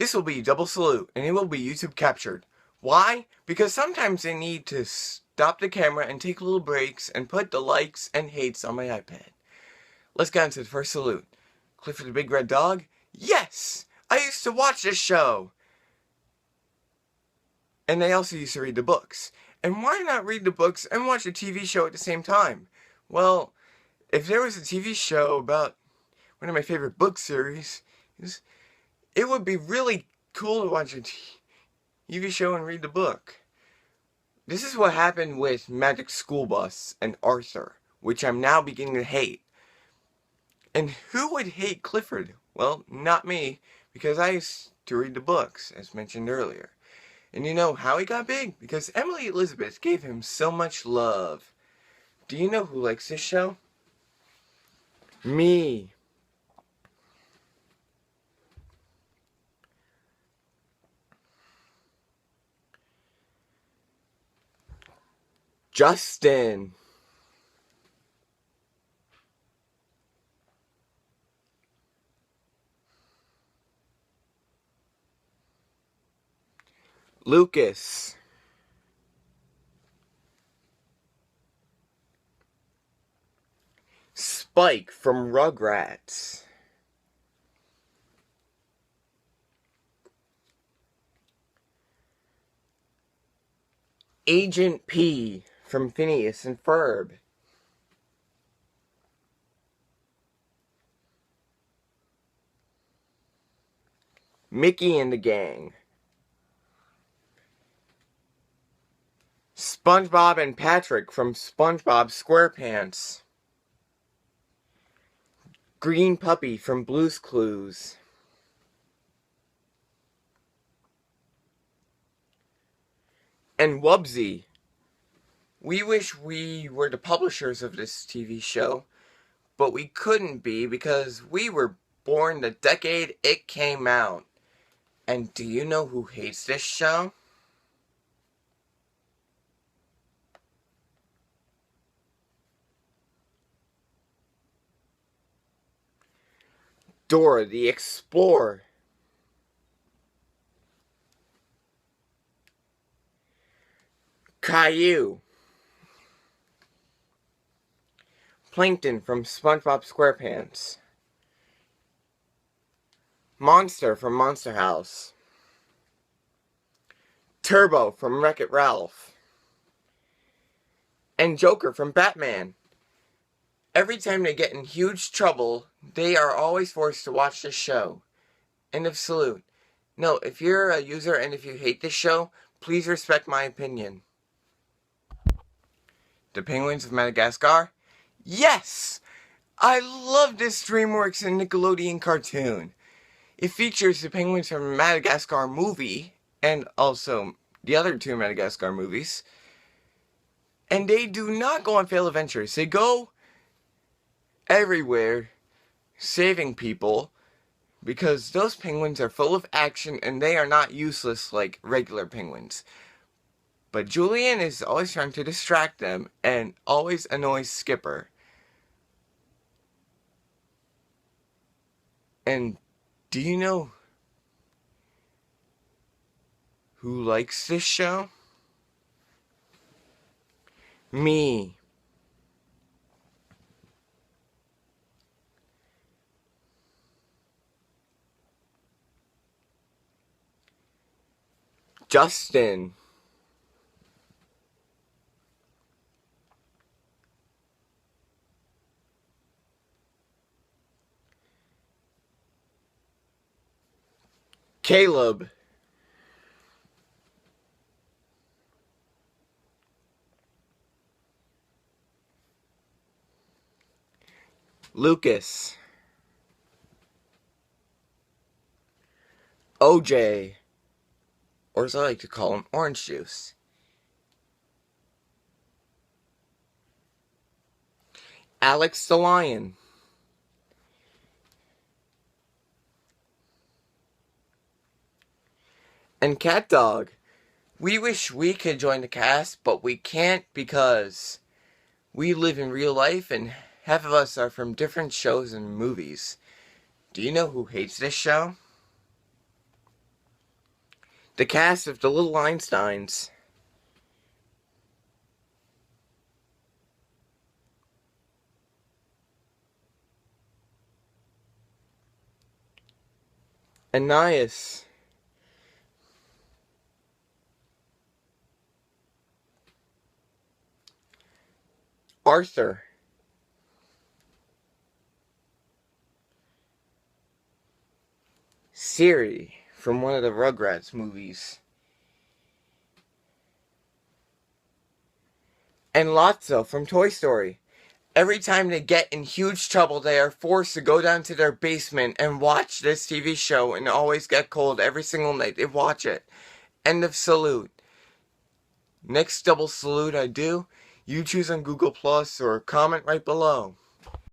This will be double salute, and it will be YouTube captured. Why? Because sometimes I need to stop the camera and take little breaks and put the likes and hates on my iPad. Let's get into the first salute. Clifford the Big Red Dog? Yes! I used to watch this show! And I also used to read the books. And why not read the books and watch a TV show at the same time? Well, if there was a TV show about one of my favorite book series, it would be really cool to watch a TV show and read the book. This is what happened with Magic School Bus and Arthur, which I'm now beginning to hate. And who would hate Clifford? Well, not me, because I used to read the books, as mentioned earlier. And you know how he got big? Because Emily Elizabeth gave him so much love. Do you know who likes this show? Me. Justin. Lucas. Spike from Rugrats. Agent P from Phineas and Ferb. Mickey and the Gang. SpongeBob and Patrick from SpongeBob SquarePants. Green Puppy from Blue's Clues. And Wubsy. We wish we were the publishers of this TV show, but we couldn't be because we were born the decade it came out. And do you know who hates this show? Dora the Explorer. Caillou. Plankton from SpongeBob SquarePants. Monster from Monster House. Turbo from Wreck-It Ralph. And Joker from Batman. Every time they get in huge trouble, they are always forced to watch this show. End of salute. No, if you're a user and if you hate this show, please respect my opinion. The Penguins of Madagascar? Yes! I love this DreamWorks and Nickelodeon cartoon. It features the Penguins from Madagascar movie, and also the other two Madagascar movies. And they do not go on failed adventures. They go everywhere saving people, because those penguins are full of action and they are not useless like regular penguins. But Julian is always trying to distract them and always annoys Skipper. And do you know who likes this show? Me. Justin. Caleb. Lucas. OJ. Or as I like to call him, Orange Juice. Alex the Lion. And Cat Dog. We wish we could join the cast, but we can't because we live in real life and half of us are from different shows and movies. Do you know who hates this show? The cast of The Little Einsteins. Ananias. Arthur. Siri from one of the Rugrats movies. And Lotso from Toy Story. Every time they get in huge trouble, they are forced to go down to their basement and watch this TV show and always get cold every single night. They watch it. End of salute. Next double salute I do, you choose on Google Plus or comment right below.